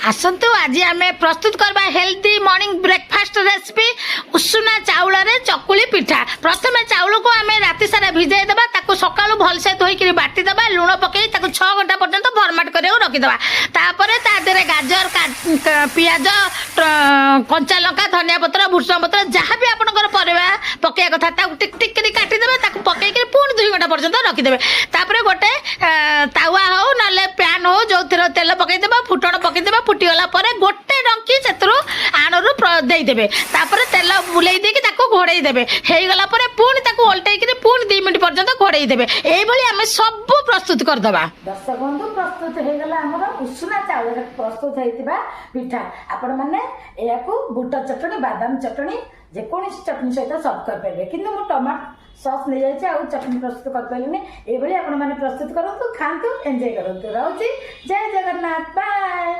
आसतु आज आम प्रस्तुत करवा हेल्दी मॉर्निंग ब्रेकफास्ट रेसिपी उषुना चाउल चकुली पिठा। प्रथम चाउल को आम राति सारा भिजे देवा सका भलसे धोईक बाटिदेवा लुण पकई 6 घंटा पर्यंत फर्माट कर रखिदेवा। तापर गाजर पियाज कंचा लंका धनिया पत्र भुसुंगा पत्र जहाँ भी आपंकर परिवा पकड़ा कथा टिक टिक काटिदेवे पकई पुणी 2 घंटा पर्यंत रखिदेवे। तापर गोटे तावा हो ना पैन हो जो तेल पकईदेवा फुटण पकईदेवा फुटीगला गोटे डंकी से आणु देदेवे। तापर तेल बुलाई देकी घोड़े देवे होगला पुणी ओल्टे पुणी 2 मिनट पर्यंत घोड़े देवे। यही आम सब प्रस्तुत करदे। दर्शक बंधु प्रस्तुत होगला आमर उषुना चाउल प्रस्तुत होता पिठा। आपण मैंने या बुट चटनी बादाम चटनी जेकोसी चटनी सहित सर्व करेंगे कि टमाटो सॉस नहीं जाए आउ चटनी प्रस्तुत कर पारे। ये आपण मैंने प्रस्तुत करूँ खातु एंजॉय करूँ। रोची जय जगन्नाथ बाय।